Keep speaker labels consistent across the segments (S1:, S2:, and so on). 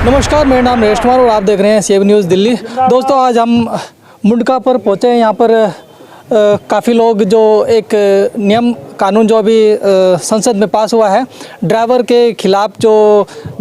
S1: नमस्कार, मेरा नाम नरेश कुमार और आप देख रहे हैं सेव न्यूज़ दिल्ली। दोस्तों, आज हम मुंडका पर पहुँचे हैं। यहाँ पर काफ़ी लोग जो एक नियम कानून जो अभी संसद में पास हुआ है, ड्राइवर के खिलाफ जो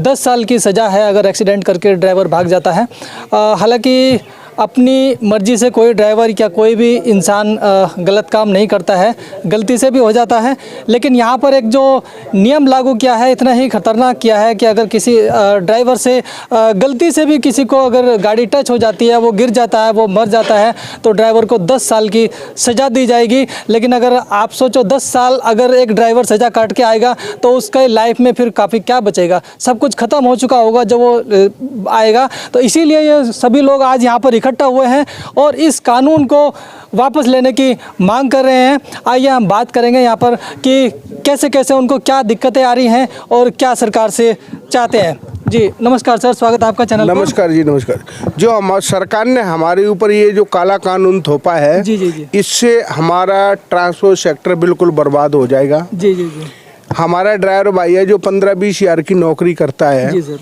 S1: 10 साल की सज़ा है अगर एक्सीडेंट करके ड्राइवर भाग जाता है। हालांकि अपनी मर्ज़ी से कोई ड्राइवर या कोई भी इंसान गलत काम नहीं करता है, गलती से भी हो जाता है। लेकिन यहाँ पर एक जो नियम लागू किया है इतना ही ख़तरनाक किया है कि अगर किसी ड्राइवर से गलती से भी किसी को अगर गाड़ी टच हो जाती है, वो गिर जाता है, वो मर जाता है, तो ड्राइवर को 10 साल की सज़ा दी जाएगी। लेकिन अगर आप सोचो 10 साल अगर एक ड्राइवर सज़ा काट के आएगा तो उसके लाइफ में फिर काफ़ी क्या बचेगा, सब कुछ ख़त्म हो चुका होगा जब वो आएगा। तो इसीलिए ये सभी लोग आज यहाँ पर इकट्ठा हुए हैं और इस कानून को वापस लेने की मांग कर रहे हैं। आइए हम बात करेंगे यहाँ पर कि कैसे कैसे उनको क्या दिक्कतें आ रही हैं और क्या सरकार से चाहते हैं। जी नमस्कार सर, स्वागत है आपका चैनल पर।
S2: नमस्कार जी, नमस्कार। जो हमारी सरकार ने हमारे ऊपर ये जो काला कानून थोपा है,
S1: जी जी जी,
S2: इससे हमारा ट्रांसपोर्ट सेक्टर बिल्कुल बर्बाद हो जाएगा।
S1: जी जी जी,
S2: हमारा ड्राइवर भाई है जो 15-20 हज़ार की नौकरी करता है,
S1: जी सर,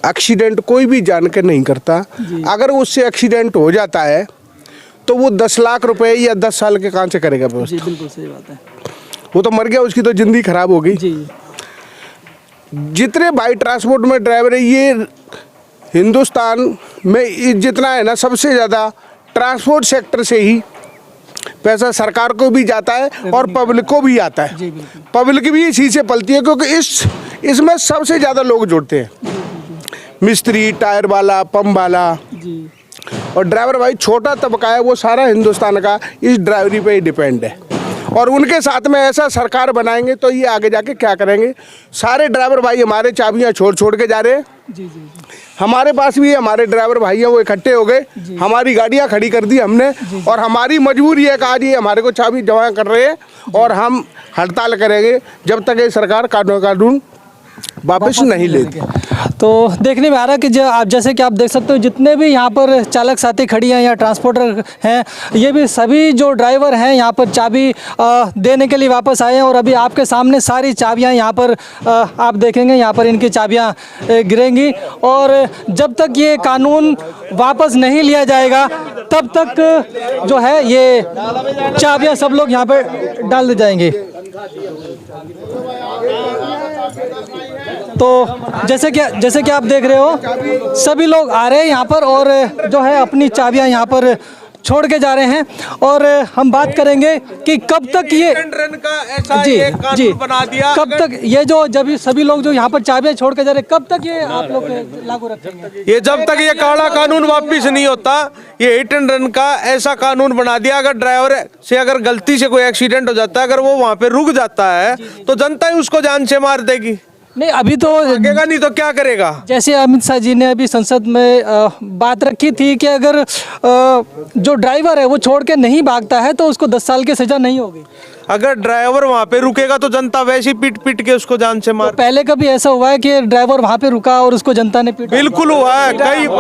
S2: एक्सीडेंट कोई भी जान के नहीं करता। अगर उससे एक्सीडेंट हो जाता है तो वो 10 लाख रुपए या 10 साल के कहाँ से करेगा बस?
S1: जी बिल्कुल सही बात है।
S2: वो तो मर गया, उसकी तो जिंदगी खराब हो गई।
S1: जी
S2: जितने भाई ट्रांसपोर्ट में ड्राइवर है, ये हिंदुस्तान में जितना है ना, सबसे ज़्यादा ट्रांसपोर्ट सेक्टर से ही पैसा सरकार को भी जाता है और पब्लिक को भी आता है। पब्लिक भी इसी से पलती है क्योंकि इसमें सबसे ज़्यादा लोग जुड़ते हैं, मिस्त्री, टायर वाला, पंप वाला
S1: जी।
S2: और ड्राइवर भाई छोटा तबका है, वो सारा हिंदुस्तान का इस ड्राइवरी पे ही डिपेंड है। और उनके साथ में ऐसा सरकार बनाएंगे तो ये आगे जाके क्या करेंगे? सारे ड्राइवर भाई हमारे चाबियां छोड़ के जा रहे हैं।
S1: जी जी जी,
S2: हमारे पास भी हमारे ड्राइवर भाई हैं, वो इकट्ठे हो गए, हमारी गाड़ियां खड़ी कर दी हमने। और हमारी मजबूरी है कि आज ये हमारे को चाबी जमा कर रहे हैं और हम हड़ताल करेंगे जब तक ये सरकार कानून वापस नहीं लेती।
S1: तो देखने में आ रहा है कि जैसे कि आप देख सकते हो, जितने भी यहाँ पर चालक साथी खड़ी हैं या ट्रांसपोर्टर हैं, ये भी सभी जो ड्राइवर हैं यहाँ पर चाबी देने के लिए वापस आए हैं। और अभी आपके सामने सारी चाबियाँ यहाँ पर आप देखेंगे, यहाँ पर इनकी चाबियाँ गिरेंगी। और जब तक ये कानून वापस नहीं लिया जाएगा तब तक जो है ये चाबियाँ सब लोग यहाँ पर डाल दी जाएंगी। तो जैसे कि आप देख रहे हो, सभी लोग आ रहे हैं यहाँ पर और जो है अपनी चाबियाँ यहाँ पर छोड़ के जा रहे हैं। और हम बात करेंगे कि कब तक ये
S3: का ऐसा एक कानून बना दिया,
S1: कब तक ये जो जब सभी लोग जो यहाँ पर चाबियाँ छोड़ के जा रहे हैं, कब तक ये आप लोग लागू रखेंगे?
S3: ये जब तक ये काला कानून वापिस नहीं होता, ये हिट एंड रन का ऐसा कानून बना दिया। अगर ड्राइवर से अगर गलती से कोई एक्सीडेंट हो जाता है, अगर वो वहाँ पे रुक जाता है तो जनता ही उसको जान से मार देगी।
S1: नहीं, अभी तो
S3: लगेगा नहीं तो क्या करेगा?
S1: जैसे अमित शाह जी ने अभी संसद में बात रखी थी कि अगर जो ड्राइवर है वो छोड़ के नहीं भागता है तो उसको 10 साल की सजा नहीं होगी।
S3: अगर ड्राइवर वहाँ पे रुकेगा तो जनता वैसे ही पीट के उसको जान से मार।
S1: तो पहले कभी ऐसा हुआ है कि ड्राइवर वहाँ पे रुका और उसको जनता ने पीटा?
S3: बिल्कुल हुआ है,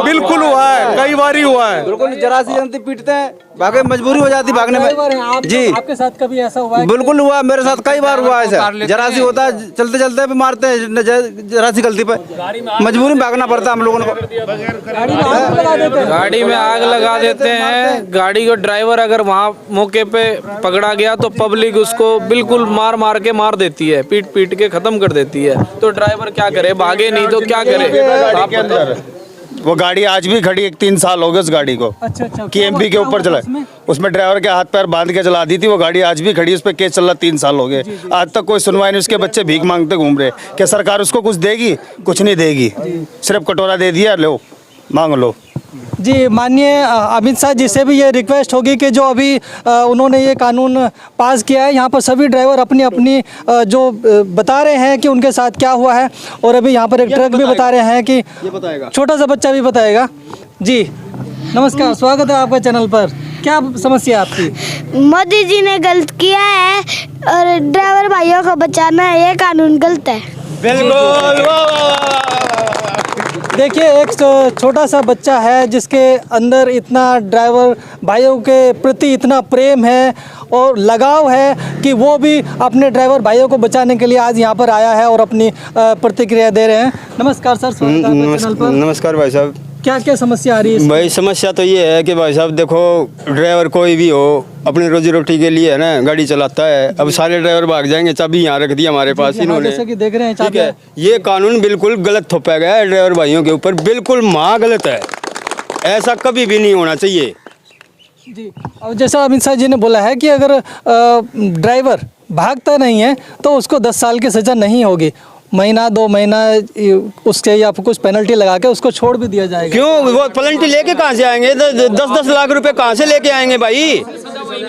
S3: बिल्कुल हुआ है, कई बार ही हुआ है।
S4: बिल्कुल, जरा सी जनता पीटते हैं, भागे मजबूरी हो जाती भागने में।
S1: जी, आपके साथ कभी ऐसा हुआ है?
S4: बिल्कुल हुआ, मेरे साथ कई बार हुआ है सर। जरा सी होता है, चलते चलते भी मारते हैं, जरा सी गलती पे मजबूरी में भागना पड़ता है हम लोगों को।
S5: गाड़ी में आग लगा देते हैं। गाड़ी को ड्राइवर अगर वहाँ मौके पे पकड़ा गया तो पब्लिक उसको बिल्कुल मार के मार देती है, पीट के खत्म कर देती है। तो ड्राइवर क्या करे, भागे नहीं तो क्या करे?
S6: वो गाड़ी आज भी खड़ी, 3 साल हो गए उस गाड़ी को।
S1: अच्छा,
S6: कि एमपी के ऊपर चला, उसमें ड्राइवर के हाथ पैर बांध के चला दी थी। वो गाड़ी आज भी खड़ी, उस पर केस चल रहा, 3 साल हो गए, आज तक कोई सुनवाई नहीं। उसके बच्चे भीख मांगते घूम रहे। क्या सरकार उसको कुछ देगी? कुछ नहीं देगी, सिर्फ कटोरा दे दिया, लो मांग लो।
S1: जी, माननीय अमित शाह जी से भी ये रिक्वेस्ट होगी कि जो अभी उन्होंने ये कानून पास किया है, यहाँ पर सभी ड्राइवर अपनी जो बता रहे हैं कि उनके साथ क्या हुआ है। और अभी यहाँ पर एक ट्रक भी बता रहे हैं कि छोटा सा बच्चा भी बताएगा। जी नमस्कार, स्वागत है आपका चैनल पर। क्या समस्या है आपकी?
S7: मोदी जी ने गलत किया है और ड्राइवर भाइयों को बचाना है, ये कानून गलत है।
S3: बिल्कुल।
S1: देखिए एक छोटा सा बच्चा है जिसके अंदर इतना ड्राइवर भाइयों के प्रति इतना प्रेम है और लगाव है कि वो भी अपने ड्राइवर भाइयों को बचाने के लिए आज यहाँ पर आया है और अपनी प्रतिक्रिया दे रहे हैं। नमस्कार सर, स्वागत है आपका चैनल पर।
S6: नमस्कार भाई साहब।
S1: क्या क्या समस्या आ रही है?
S6: भाई समस्या तो ये है कि भाई साहब देखो, ड्राइवर कोई भी हो अपनी रोजी रोटी के लिए है ना गाड़ी चलाता है। अब सारे ड्राइवर भाग जाएंगे, चाबी यहाँ रख दी हमारे पास इन्होंने,
S1: जैसे कि देख रहे हैं
S6: ठीक है। ये कानून बिल्कुल गलत थोपा गया है ड्राइवर भाइयों के ऊपर, बिल्कुल महा गलत है। ऐसा कभी भी नहीं होना चाहिए
S1: जी। और जैसा अमित शाह जी ने बोला है कि अगर ड्राइवर भागता नहीं है तो उसको 10 साल की सज़ा नहीं होगी, महीना 2 महीना उसके या कुछ पेनल्टी लगा के उसको छोड़ भी दिया जाएगा।
S6: क्यों? वो पेनल्टी लेके कहाँ से आएंगे? 10-10 लाख रुपए कहाँ से लेके आएंगे भाई?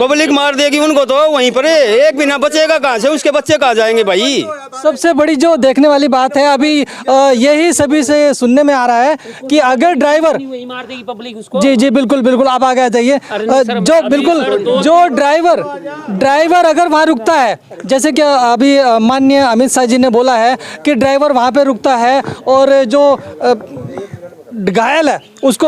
S6: पब्लिक मार देगी उनको तो वहीं पर, एक भी ना बचेगा कहाँ से, उसके बच्चे कहाँ जाएंगे भाई?
S1: सबसे बड़ी जो देखने वाली बात है अभी यही सभी से सुनने में आ रहा है कि अगर ड्राइवर जी जी बिल्कुल बिल्कुल आप आगे आ जाइए। जो बिल्कुल जो ड्राइवर अगर वहाँ रुकता है, जैसे कि अभी माननीय अमित शाह जी ने बोला है कि ड्राइवर वहाँ पे रुकता है और जो घायल है उसको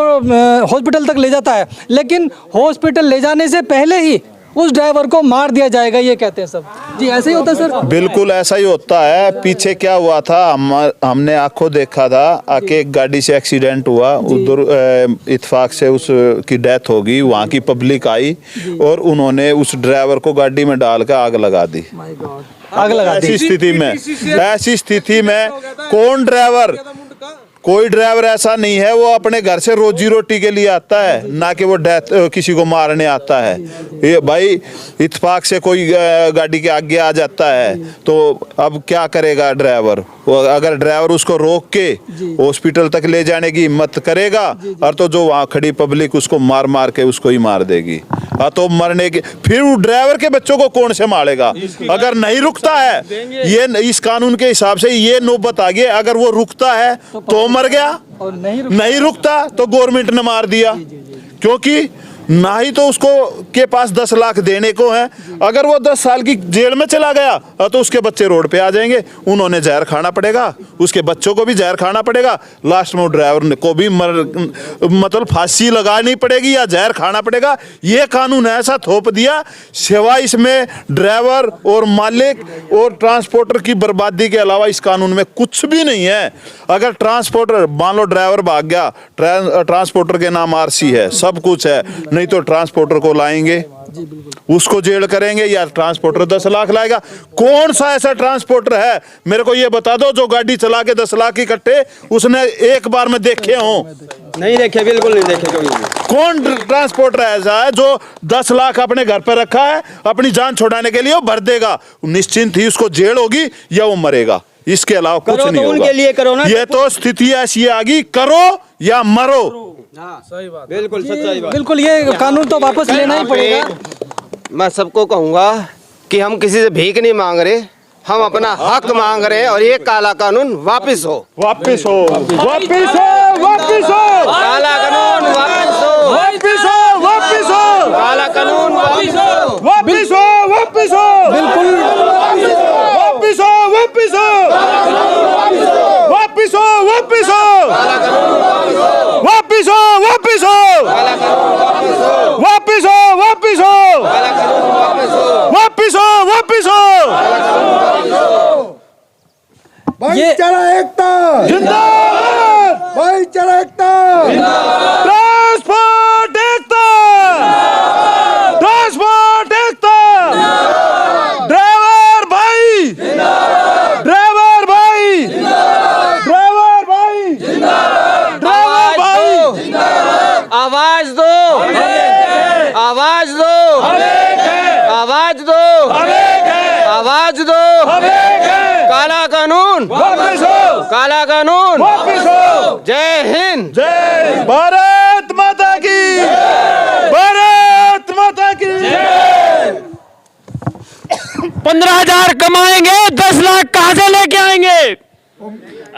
S1: हॉस्पिटल तक ले जाता है, लेकिन हॉस्पिटल ले जाने से पहले ही उस ड्राइवर को मार दिया जाएगा, ये कहते हैं सब। जी ऐसे ही होता है सर?
S8: बिल्कुल ऐसा ही होता है। पीछे क्या हुआ था, हमने आंखों देखा था आके एक गाड़ी से एक्सीडेंट हुआ, उधर इत्तेफाक से उसकी डेथ हो गई। वहाँ की पब्लिक आई और उन्होंने उस ड्राइवर को गाड़ी में डाल कर आग लगा दी।
S1: आग लगा दी।
S8: ऐसी स्थिति में कोई ड्राइवर ऐसा नहीं है वो अपने घर से रोजी रोटी के लिए आता है, ना कि वो किसी को मारने आता है। ये भाई इत्तेफाक से कोई गाड़ी के आगे आ जाता है तो अब क्या करेगा ड्राइवर? अगर ड्राइवर उसको रोक के हॉस्पिटल तक ले जाने की हिम्मत करेगा और तो जो वहाँ खड़ी पब्लिक उसको मार के उसको ही मार देगी। तो मरने के फिर ड्राइवर के बच्चों को कौन संभालेगा? अगर नहीं रुकता है, ये इस कानून के हिसाब से ये नौबत आ गई। अगर वो रुकता है तो मर गया, और नहीं रुकता तो गवर्नमेंट ने मार दिया, क्योंकि ना ही तो उसको के पास 10 लाख देने को है। अगर वो 10 साल की जेल में चला गया तो उसके बच्चे रोड पे आ जाएंगे, उन्होंने जहर खाना पड़ेगा, उसके बच्चों को भी जहर खाना पड़ेगा, लास्ट में ड्राइवर को भी मतलब फांसी लगानी पड़ेगी या जहर खाना पड़ेगा। ये कानून ऐसा थोप दिया, सिवाय इसमें ड्राइवर और मालिक और ट्रांसपोर्टर की बर्बादी के अलावा इस कानून में कुछ भी नहीं है। अगर ट्रांसपोर्टर मान लो ड्राइवर भाग गया, ट्रांसपोर्टर के नाम RC है, सब कुछ है, नहीं तो ट्रांसपोर्टर को लाएंगे, उसको जेल करेंगे या ट्रांसपोर्टर 10 लाख लाएगा। कौन सा ऐसा ट्रांसपोर्टर है मेरे को ये बता दो जो गाड़ी चला के 10 लाख इकट्ठे उसने एक बार में देखे हों?
S6: नहीं देखे, बिल्कुल नहीं देखे कभी भी।
S8: कौन ट्रांसपोर्टर ऐसा है जो 10 लाख अपने घर पर रखा है, अपनी जान छुड़ाने के लिए वो भर देगा, निश्चिंत ही उसको जेल होगी या वो मरेगा, इसके अलावा कुछ नहीं होगा।
S6: उनके लिए करो ना।
S8: ये तो स्थिति ऐसी आ गई, करो या मरो।
S5: सही बात,
S6: बिल्कुल सच्चाई बात।
S1: बिल्कुल ये कानून तो वापस लेना ही पड़ेगा।
S9: मैं सबको कहूँगा कि हम किसी से भीख नहीं मांग रहे, हम अपना हक मांग रहे हैं और ये काला कानून वापस हो,
S8: वापस हो, वापस हो, वापस हो,
S9: काला कानून वापस हो,
S8: वापस हो, वापस हो,
S9: काला कानून वापस हो,
S8: वापस हो, वापस हो, बिल्कुल वापस हो, वापस हो, वापस हो, वापस हो, वापस हो, वापस हो, वापस हो, वापस हो, वापस हो, वापस हो, वापस हो।
S2: भाईचारा एकता
S8: जिंदाबाद,
S2: भाईचारा एकता
S8: ट्रांसपोर्ट एकता, ट्रांसपोर्ट एकता, ड्राइवर भाई, ड्राइवर भाई, ड्राइवर भाई, ड्राइवर भाई,
S9: आवाज दो, आवाज दो, आवाज दो, आवाज दो, काला कानून
S8: वापस हो,
S9: काला कानून
S8: वापस हो।
S9: जय हिंद,
S8: जय भारत माता की, भारत माता की।
S5: 15,000 कमाएंगे, 10 लाख कहाँ से लेके आएंगे?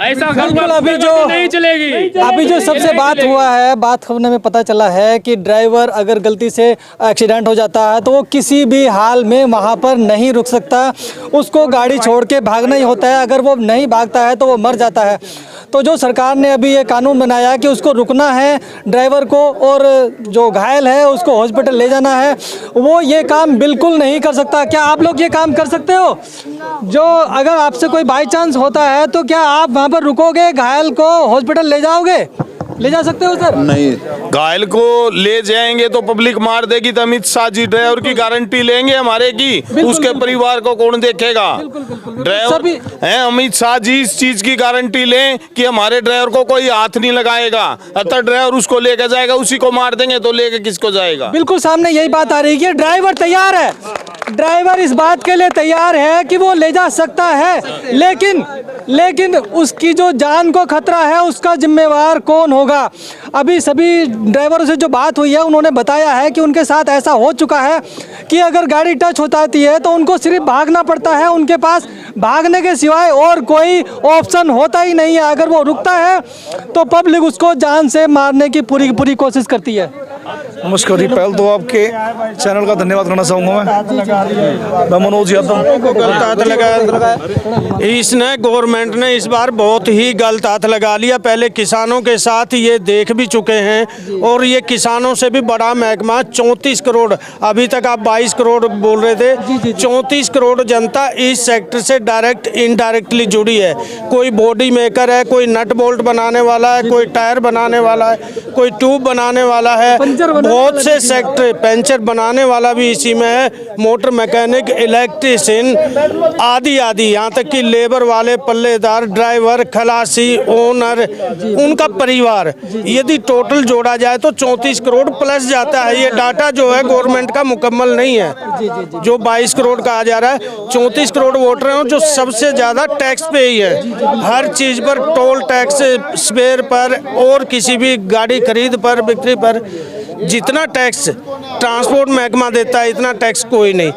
S5: ऐसा
S1: बिल्कुल, अभी जो
S5: नहीं चलेगी।
S1: अभी जो सबसे बात हुआ है, बात होने में पता चला है कि ड्राइवर अगर गलती से एक्सीडेंट हो जाता है तो वो किसी भी हाल में वहाँ पर नहीं रुक सकता, उसको गाड़ी छोड़ के भागना ही होता है। अगर वो नहीं भागता है तो वो मर जाता है। तो जो सरकार ने अभी ये कानून बनाया कि उसको रुकना है ड्राइवर को, और जो घायल है उसको हॉस्पिटल ले जाना है, वो ये काम बिल्कुल नहीं कर सकता। क्या आप लोग ये काम कर सकते हो? जो अगर आपसे कोई बाई चांस होता है तो क्या आप वहाँ पर रुकोगे, घायल को हॉस्पिटल ले जाओगे? ले जा सकते हो सर?
S8: नहीं,
S6: घायल को ले जाएंगे तो पब्लिक मार देगी, तो अमित शाह जी ड्राइवर की गारंटी लेंगे हमारे की? उसके परिवार को कौन देखेगा? ड्राइवर हैं, अमित शाह जी इस चीज की गारंटी लें कि हमारे ड्राइवर को कोई हाथ नहीं लगाएगा। अतः ड्राइवर उसको लेकर जाएगा, उसी को मार देंगे तो लेके किसको जाएगा?
S1: बिल्कुल सामने यही बात आ रही है कि ड्राइवर तैयार है, ड्राइवर इस बात के लिए तैयार है कि वो ले जा सकता है, लेकिन उसकी जो जान को खतरा है उसका जिम्मेवार कौन होगा? अभी सभी ड्राइवरों से जो बात हुई है उन्होंने बताया है कि उनके साथ ऐसा हो चुका है कि अगर गाड़ी टच होती है तो उनको सिर्फ भागना पड़ता है, उनके पास भागने के सिवाय और कोई ऑप्शन होता ही नहीं है। अगर वो रुकता है तो पब्लिक उसको जान से मारने की पूरी कोशिश करती है।
S10: नमस्कार जी, पहले तो आपके चैनल का धन्यवाद करना चाहूँगा मैं मनोज यादव।
S3: गलत हाथ लगाया इसने, गवर्नमेंट ने इस बार बहुत ही गलत हाथ लगा लिया। पहले किसानों के साथ ये देख भी चुके हैं, और ये किसानों से भी बड़ा महकमा 34 करोड़, अभी तक आप 22 करोड़ बोल रहे थे, 34 करोड़ जनता इस सेक्टर से डायरेक्ट इनडायरेक्टली जुड़ी है। कोई बॉडी मेकर है, कोई नट बोल्ट बनाने वाला है, कोई टायर बनाने वाला है, कोई ट्यूब बनाने वाला है, बहुत से सेक्टर, पंचर बनाने वाला भी इसी में है, मोटर मैकेनिक, इलेक्ट्रिशियन आदि आदि, यहाँ तक कि लेबर वाले, पल्लेदार, ड्राइवर, खलासी, ओनर, उनका परिवार, यदि टोटल जोड़ा जाए तो 34 करोड़ प्लस जाता है। ये डाटा जो है गवर्नमेंट का मुकम्मल नहीं है, जो 22 करोड़ कहा जा रहा है। 34 करोड़ वोटर हैं जो सबसे ज़्यादा टैक्स पे ही है, हर चीज़ पर, टोल टैक्स, स्पेयर पर और किसी भी गाड़ी खरीद पर, बिक्री पर जितना टैक्स ट्रांसपोर्ट महकमा देता है इतना टैक्स कोई नहीं।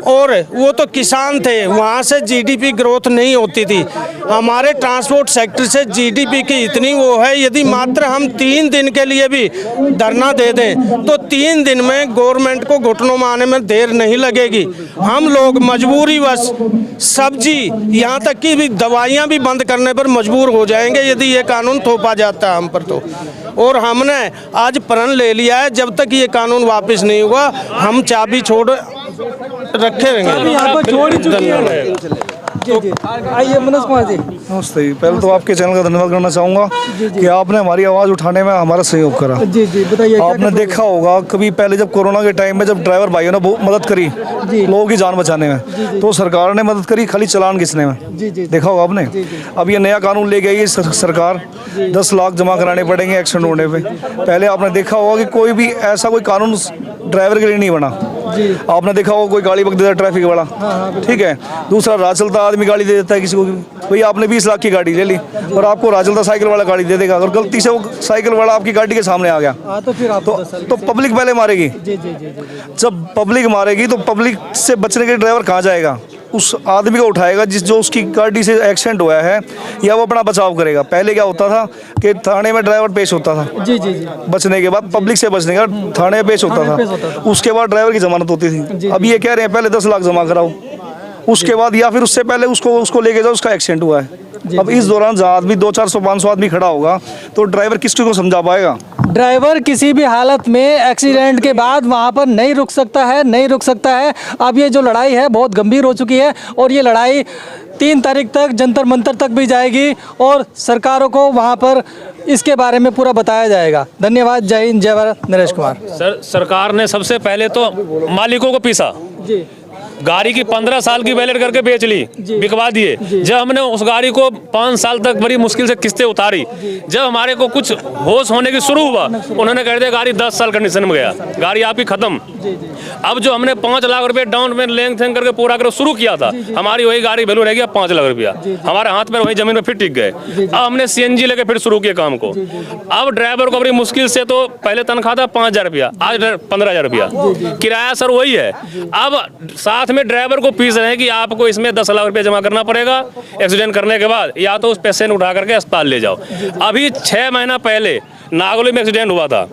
S3: और वो तो किसान थे, वहाँ से जीडीपी ग्रोथ नहीं होती थी। हमारे ट्रांसपोर्ट सेक्टर से जीडीपी की इतनी वो है, यदि मात्र हम 3 दिन के लिए भी धरना दे दें तो 3 दिन में गवर्नमेंट को घुटनों में आने में देर नहीं लगेगी। हम लोग मजबूरीवश सब्जी, यहाँ तक कि भी दवाइयाँ भी बंद करने पर मजबूर हो जाएंगे यदि ये कानून थोपा जाता है हम पर तो। और हमने आज प्रण ले लिया है, जब तक ये कानून वापस नहीं हुआ हम चाबी छोड़ रखे रहेंगे।
S1: आइए मनोज कुमार जी।
S10: नमस्ते जी, पहले तो आपके चैनल का धन्यवाद करना चाहूँगा कि आपने हमारी आवाज़ उठाने में हमारा सहयोग करा।
S1: जी बताइए।
S10: आपने देखा होगा कभी पहले जब कोरोना के टाइम में जब ड्राइवर भाइयों ने बहुत मदद करी लोगों की जान बचाने में, तो सरकार ने मदद करी खाली चालान घिसने में। देखा होगा आपने। अब ये नया कानून ले गई सरकार, 10 लाख जमा कराने पड़ेंगे एक्सीडेंट होने पे। पहले आपने देखा होगा कि कोई भी ऐसा कोई कानून ड्राइवर के लिए नहीं बना। आपने देखा होगा कोई गाड़ी बक देता है ट्रैफिक वाला, ठीक है, दूसरा राह चलता आदमी गाड़ी दे देता है किसी को। भाई आपने 20 लाख की गाड़ी ले ली और आपको राह चलता साइकिल वाला गाड़ी दे देगा, और गलती से वो साइकिल वाला आपकी गाड़ी के सामने आ गया
S1: तो फिर आप
S10: तो पब्लिक पहले मारेगी। जब पब्लिक मारेगी तो पब्लिक से बचने के लिए ड्राइवर कहाँ जाएगा? उस आदमी को उठाएगा जो उसकी गाड़ी से एक्सीडेंट हुआ है, या वो अपना बचाव करेगा। पहले क्या होता था कि थाने में ड्राइवर पेश होता था, बचने के बाद, पब्लिक से बचने का थाने में पेश होता था, उसके बाद ड्राइवर की जमानत होती थी। अब ये कह रहे हैं पहले 10 लाख जमा कराओ, उसके बाद या फिर उससे पहले उसको लेके जाओ, उसका एक्सीडेंट हुआ है। अब इस दौरान जहाँ आदमी 200-400-500 आदमी खड़ा होगा तो ड्राइवर किसको को समझा पाएगा?
S1: ड्राइवर किसी भी हालत में एक्सीडेंट के बाद वहाँ पर नहीं रुक सकता है। अब ये जो लड़ाई है बहुत गंभीर हो चुकी है, और ये लड़ाई 3 तारीख तक जंतर मंतर तक भी जाएगी, और सरकारों को वहाँ पर इसके बारे में पूरा बताया जाएगा। धन्यवाद। जय हिंद, जय भारत। नरेश कुमार।
S5: सरकार ने सबसे पहले तो मालिकों को पीसा, गाड़ी की 15 साल की वैलिड करके बेच ली, बिकवा दिए। जब हमने उस गाड़ी को 5 साल तक बड़ी मुश्किल से किस्तें उतारी, जब हमारे को कुछ होश होने की शुरू हुआ, उन्होंने कह दिया गाड़ी 10 साल कंडीशन में गया, गाड़ी आपकी खत्म। अब जो हमने 5 लाख रुपए डाउन में लेंग थेंग करके पूरा कर शुरू किया था, हमारी वही गाड़ी वैल्यू रह गया 5 लाख रुपया, हमारे हाथ में वही जमीन में फिर टिक गए। अब हमने CNG लेके फिर शुरू किया काम को। अब ड्राइवर को बड़ी मुश्किल से, तो पहले तनख्वाह था 5,000 रुपया, आज 15,000 रुपया किराया सर वही है। अब 7
S11: साथ में ड्राइवर को फीस रहे हैं कि आपको इसमें 10 लाख रुपया जमा करना पड़ेगा एक्सीडेंट करने के बाद, या तो उस पेशेंट उठा करके अस्पताल ले जाओ। अभी 6 महीना पहले नागौली में एक्सीडेंट हुआ था,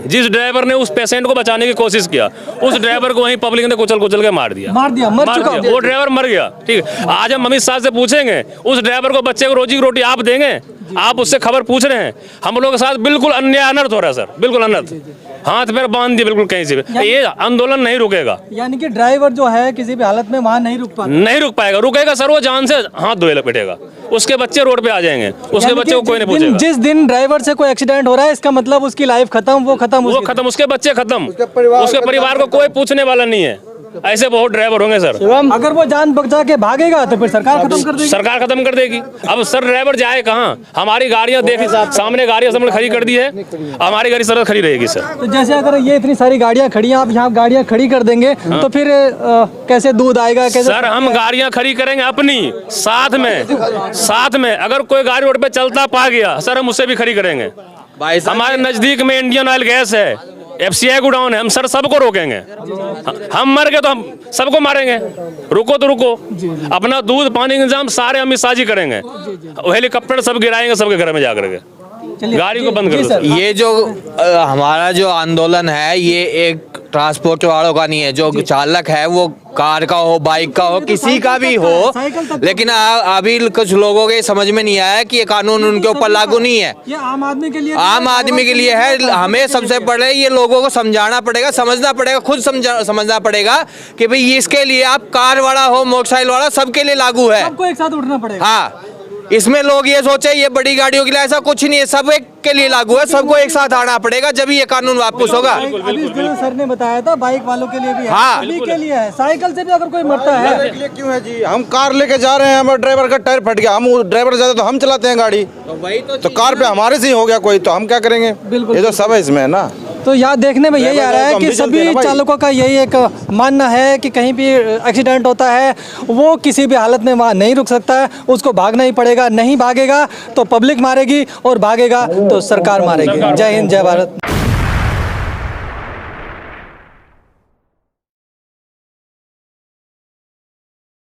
S11: जिस ड्राइवर ने उस पेशेंट को बचाने की कोशिश किया, उस ड्राइवर को वहीं पब्लिक ने कुचल के मार दिया। वो ड्राइवर मर गया। ठीक है, आज हम अमित शाह से पूछेंगे, उस ड्राइवर को बच्चे को रोजी रोटी आप देंगे? आप उससे खबर पूछ रहे हैं? हम लोगों के साथ बिल्कुल अन्याय अनर्थ हो रहा है सर, बिल्कुल अनर्थ, हाथ पैर बांध दिए बिल्कुल कहीं से भी। ये आंदोलन नहीं रुकेगा।
S1: यानी कि ड्राइवर जो है किसी भी हालत में वहाँ नहीं रुक
S11: पाएगा। रुकेगा सर, वो जान से हाथ धोए बैठेगा, उसके बच्चे रोड पे आ जाएंगे, उसके बच्चे को कोई नहीं पूछेगा।
S1: जिस दिन ड्राइवर से कोई एक्सीडेंट हो रहा है, इसका मतलब उसकी लाइफ खत्म, वो खत्म,
S11: उसके बच्चे खत्म, उसके परिवार को कोई पूछने वाला नहीं है। ऐसे बहुत ड्राइवर होंगे सर।
S1: अगर वो जान बचा के भागेगा तो फिर सरकार खत्म कर देगी।
S11: सरकार खत्म कर देगी। अब सर ड्राइवर जाए कहाँ? हमारी गाड़ियाँ देखिए, सामने गाड़ियाँ सबने खड़ी कर दी है, हमारी गाड़ी सर खड़ी रहेगी सर।
S1: तो जैसे अगर ये इतनी सारी गाड़ियाँ खड़ी हैं, आप यहाँ गाड़ियाँ खड़ी कर देंगे तो फिर कैसे दूध आएगा? कैसे
S11: सर हम गाड़ियाँ खड़ी करेंगे अपनी, साथ में अगर कोई गाड़ी रोड पे चलता पा गया सर, हम उससे भी खड़ी करेंगे। हमारे नजदीक में इंडियन ऑयल गैस है, FCI गोडाउन है, हम सर सबको रोकेंगे। हम मर गए तो हम सबको मारेंगे। रुको तो रुको, अपना दूध पानी का इंतजाम सारे अमित शाह जी करेंगे। हेलीकॉप्टर सब गिराएंगे सबके घर में जाकर के, गाड़ी को बंद कर दो।
S12: ये जो हमारा जो आंदोलन है, ये एक ट्रांसपोर्ट वालों का नहीं है, जो चालक है वो कार का हो, बाइक का हो, किसी का भी हो, लेकिन अभी कुछ लोगों के समझ में नहीं आया कि ये कानून उनके ऊपर लागू नहीं है।
S1: ये आम आदमी के लिए
S12: है। हमें सबसे पहले ये लोगों को समझाना पड़ेगा, समझना पड़ेगा, खुद समझना पड़ेगा कि भाई इसके लिए आप कार वाला हो, मोटरसाइकिल वाला, सबके लिए लागू है,
S1: सबको एक साथ उठना पड़ेगा।
S12: हाँ, इसमें लोग ये सोचे ये बड़ी गाड़ियों के लिए, ऐसा कुछ नहीं है, सब एक के लिए लागू है, सबको एक साथ आना पड़ेगा, जब ये कानून वापस होगा।
S1: अभी सर ने बताया था बाइक वालों के लिए भी है,
S12: हाँ,
S1: सभी के लिए है, साइकिल से भी अगर कोई मरता है।
S4: क्यों है जी? हम कार लेके जा रहे हैं, हमारे ड्राइवर का टायर फट गया, हम ड्राइवर जाते तो हम चलाते हैं गाड़ी, तो कार पे हमारे से ही हो गया कोई, तो हम क्या करेंगे? ये तो सब है इसमें ना।
S1: तो यहाँ देखने में यही आ रहा है कि सभी चालकों का यही एक मानना है कि कहीं भी एक्सीडेंट होता है वो किसी भी हालत में वहाँ नहीं रुक सकता है, उसको भागना ही पड़ेगा। नहीं भागेगा तो पब्लिक मारेगी और भागेगा तो सरकार मारेगी। जय हिंद, जय भारत।